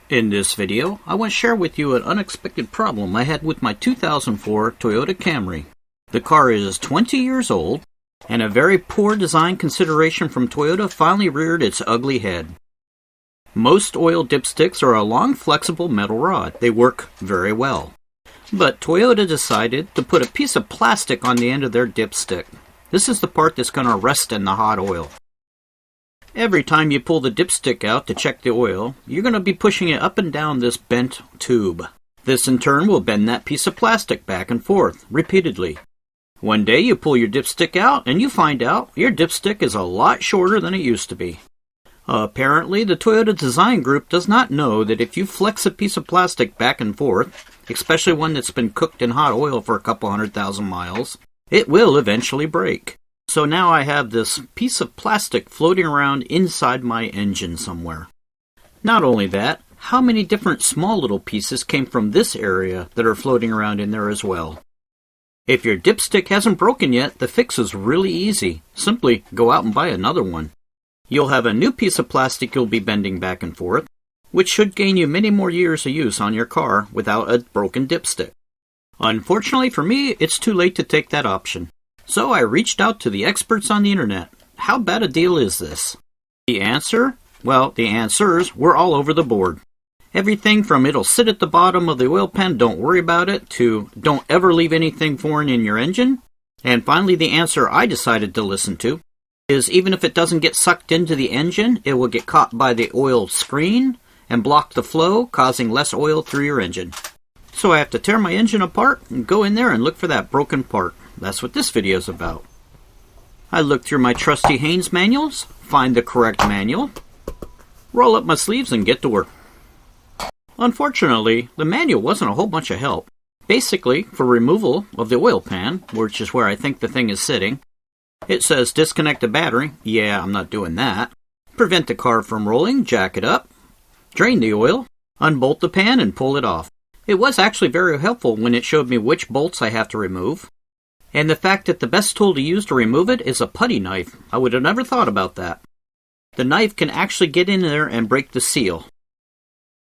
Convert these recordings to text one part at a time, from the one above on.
In this video, I want to share with you an unexpected problem I had with my 2004 Toyota Camry. The car is 20 years old, and a very poor design consideration from Toyota finally reared its ugly head. Most oil dipsticks are a long, flexible metal rod. They work very well. But Toyota decided to put a piece of plastic on the end of their dipstick. This is the part that's going to rest in the hot oil. Every time you pull the dipstick out to check the oil, you're going to be pushing it up and down this bent tube. This in turn will bend that piece of plastic back and forth, repeatedly. One day you pull your dipstick out and you find out your dipstick is a lot shorter than it used to be. Apparently, the Toyota design group does not know that if you flex a piece of plastic back and forth, especially one that's been cooked in hot oil for a couple 100,000 miles, it will eventually break. So now I have this piece of plastic floating around inside my engine somewhere. Not only that, how many different small little pieces came from this area that are floating around in there as well? If your dipstick hasn't broken yet, the fix is really easy. Simply go out and buy another one. You'll have a new piece of plastic you'll be bending back and forth, which should gain you many more years of use on your car without a broken dipstick. Unfortunately for me, it's too late to take that option. So I reached out to the experts on the internet. How bad a deal is this? The answer? Well, the answers were all over the board. Everything from it'll sit at the bottom of the oil pan, don't worry about it, to don't ever leave anything foreign in your engine. And finally, the answer I decided to listen to is even if it doesn't get sucked into the engine, it will get caught by the oil screen and block the flow, causing less oil through your engine. So I have to tear my engine apart and go in there and look for that broken part. That's what this video is about. I look through my trusty Haynes manuals, find the correct manual, roll up my sleeves and get to work. Unfortunately, the manual wasn't a whole bunch of help. Basically, for removal of the oil pan, which is where I think the thing is sitting, it says disconnect the battery. Yeah, I'm not doing that. Prevent the car from rolling, jack it up, drain the oil, unbolt the pan and pull it off. It was actually very helpful when it showed me which bolts I have to remove. And the fact that the best tool to use to remove it is a putty knife. I would have never thought about that. The knife can actually get in there and break the seal.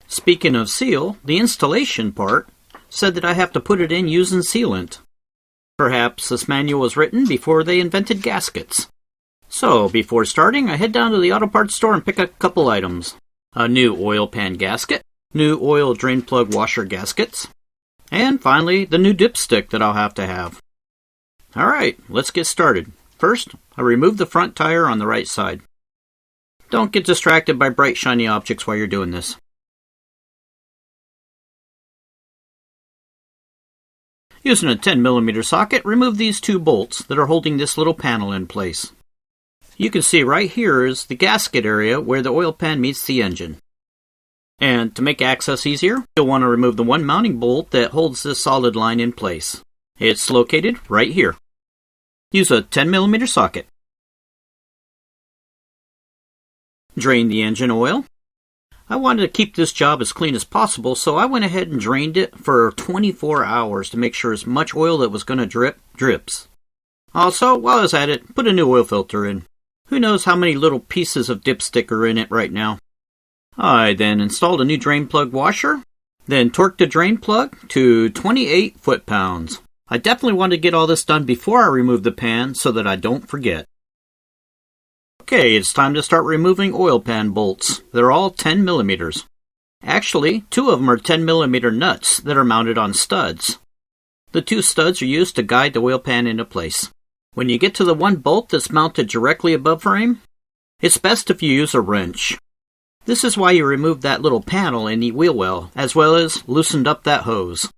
Speaking of seal, the installation part said that I have to put it in using sealant. Perhaps this manual was written before they invented gaskets. So, before starting, I head down to the auto parts store and pick a couple items. A new oil pan gasket, new oil drain plug washer gaskets, and finally, the new dipstick that I'll have to have. Alright, let's get started. First, I remove the front tire on the right side. Don't get distracted by bright shiny objects while you're doing this. Using a 10mm socket, remove these two bolts that are holding this little panel in place. You can see right here is the gasket area where the oil pan meets the engine. And to make access easier, you'll want to remove the one mounting bolt that holds this solid line in place. It's located right here. Use a 10mm socket. Drain the engine oil. I wanted to keep this job as clean as possible, so I went ahead and drained it for 24 hours to make sure as much oil that was going to drip, drips. Also, while I was at it, put a new oil filter in. Who knows how many little pieces of dipstick are in it right now. I then installed a new drain plug washer, then torqued the drain plug to 28 foot-pounds. I definitely want to get all this done before I remove the pan so that I don't forget. Okay, it's time to start removing oil pan bolts. They're all 10mm. Actually, two of them are 10mm nuts that are mounted on studs. The two studs are used to guide the oil pan into place. When you get to the one bolt that's mounted directly above frame, it's best if you use a wrench. This is why you remove that little panel in the wheel well, as well as loosened up that hose.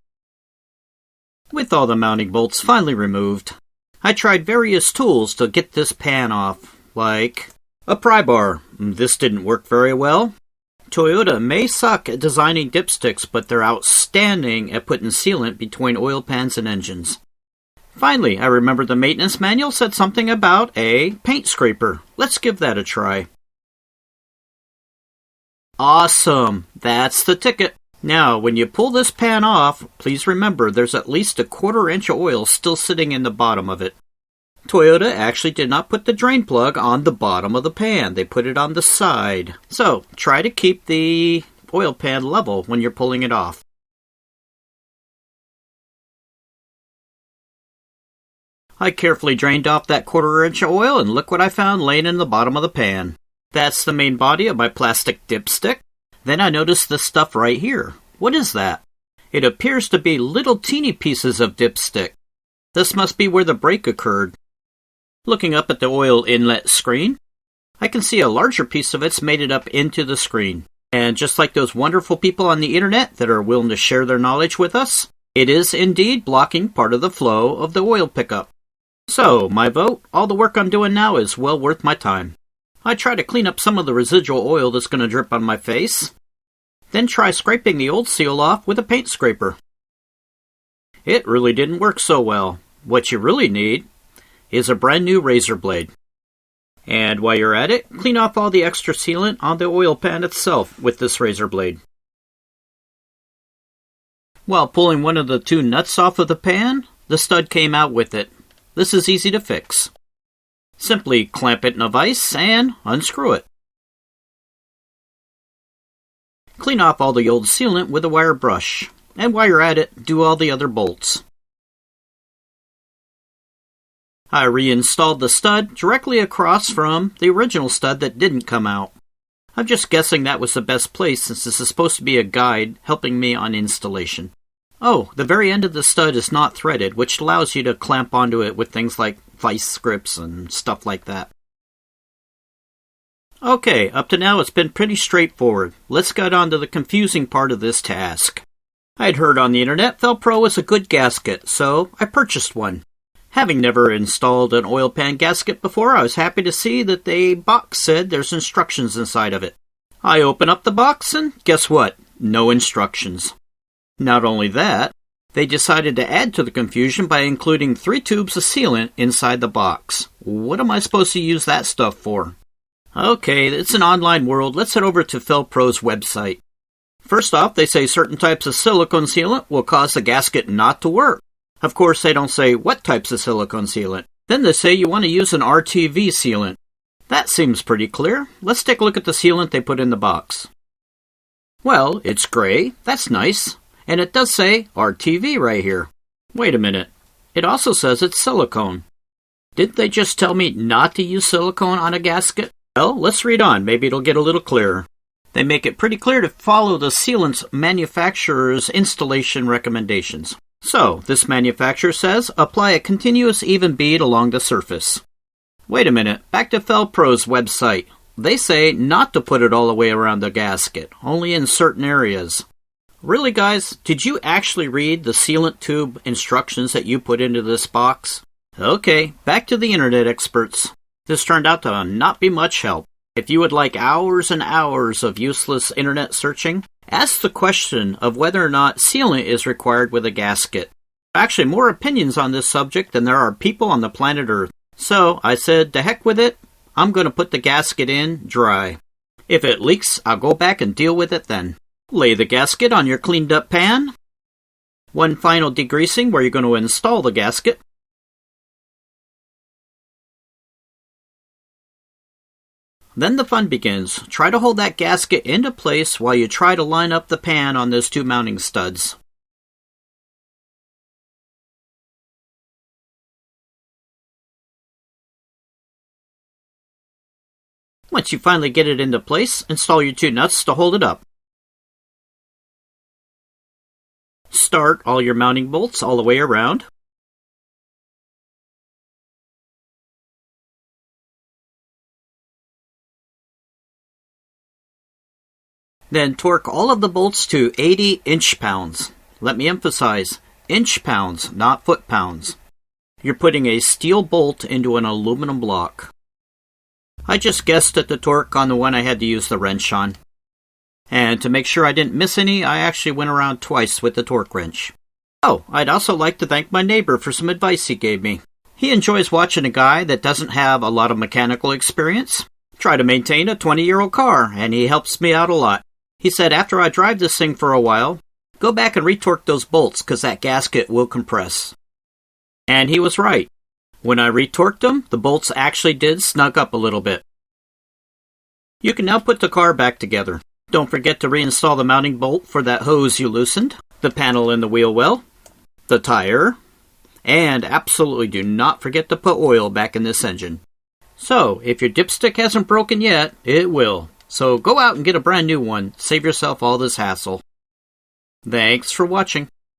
With all the mounting bolts finally removed, I tried various tools to get this pan off, like a pry bar. This didn't work very well. Toyota may suck at designing dipsticks, but they're outstanding at putting sealant between oil pans and engines. Finally, I remembered the maintenance manual said something about a paint scraper. Let's give that a try. Awesome! That's the ticket. Now, when you pull this pan off, please remember there's at least a 1/4 inch of oil still sitting in the bottom of it. Toyota actually did not put the drain plug on the bottom of the pan. They put it on the side. So, try to keep the oil pan level when you're pulling it off. I carefully drained off that 1/4 inch of oil and look what I found laying in the bottom of the pan. That's the main body of my plastic dipstick. Then I noticed this stuff right here. What is that? It appears to be little teeny pieces of dipstick. This must be where the break occurred. Looking up at the oil inlet screen, I can see a larger piece of it's made it up into the screen. And just like those wonderful people on the internet that are willing to share their knowledge with us, it is indeed blocking part of the flow of the oil pickup. So, my vote, all the work I'm doing now is well worth my time. I try to clean up some of the residual oil that's going to drip on my face, then try scraping the old seal off with a paint scraper. It really didn't work so well. What you really need is a brand new razor blade. And while you're at it, clean off all the extra sealant on the oil pan itself with this razor blade. While pulling one of the 2 nuts off of the pan, the stud came out with it. This is easy to fix. Simply clamp it in a vise and unscrew it. Clean off all the old sealant with a wire brush, and while you're at it, do all the other bolts. I reinstalled the stud directly across from the original stud that didn't come out. I'm just guessing that was the best place since this is supposed to be a guide helping me on installation. Oh, the very end of the stud is not threaded, which allows you to clamp onto it with things like vice grips and stuff like that. Okay, up to now it's been pretty straightforward. Let's get on to the confusing part of this task. I'd heard on the internet Velcro was a good gasket, so I purchased one. Having never installed an oil pan gasket before, I was happy to see that the box said there's instructions inside of it. I open up the box and guess what? No instructions. Not only that, they decided to add to the confusion by including 3 tubes of sealant inside the box. What am I supposed to use that stuff for? Okay, it's an online world. Let's head over to Velcro's website. First off, they say certain types of silicone sealant will cause the gasket not to work. Of course, they don't say what types of silicone sealant. Then they say you want to use an RTV sealant. That seems pretty clear. Let's take a look at the sealant they put in the box. Well, it's gray. That's nice. And it does say RTV right here. Wait a minute. It also says it's silicone. Didn't they just tell me not to use silicone on a gasket? Well, let's read on. Maybe it'll get a little clearer. They make it pretty clear to follow the sealant's manufacturer's installation recommendations. So, this manufacturer says, apply a continuous even bead along the surface. Wait a minute. Back to Velcro's website. They say not to put it all the way around the gasket, only in certain areas. Really, guys, did you actually read the sealant tube instructions that you put into this box? Okay, back to the internet experts. This turned out to not be much help. If you would like hours and hours of useless internet searching, ask the question of whether or not sealant is required with a gasket. Actually, more opinions on this subject than there are people on the planet Earth. So, I said, to heck with it, I'm going to put the gasket in dry. If it leaks, I'll go back and deal with it then. Lay the gasket on your cleaned up pan. One final degreasing where you're going to install the gasket. Then the fun begins. Try to hold that gasket into place while you try to line up the pan on those 2 mounting studs. Once you finally get it into place, install your 2 nuts to hold it up. Start all your mounting bolts all the way around. Then torque all of the bolts to 80 inch-pounds. Let me emphasize, inch-pounds, not foot-pounds. You're putting a steel bolt into an aluminum block. I just guessed at the torque on the one I had to use the wrench on. And to make sure I didn't miss any, I actually went around twice with the torque wrench. Oh, I'd also like to thank my neighbor for some advice he gave me. He enjoys watching a guy that doesn't have a lot of mechanical experience try to maintain a 20-year-old car, and he helps me out a lot. He said after I drive this thing for a while, go back and retorque those bolts because that gasket will compress. And he was right. When I retorqued them, the bolts actually did snug up a little bit. You can now put the car back together. Don't forget to reinstall the mounting bolt for that hose you loosened, the panel in the wheel well, the tire, and absolutely do not forget to put oil back in this engine. So, if your dipstick hasn't broken yet, it will. So go out and get a brand new one. Save yourself all this hassle. Thanks for watching.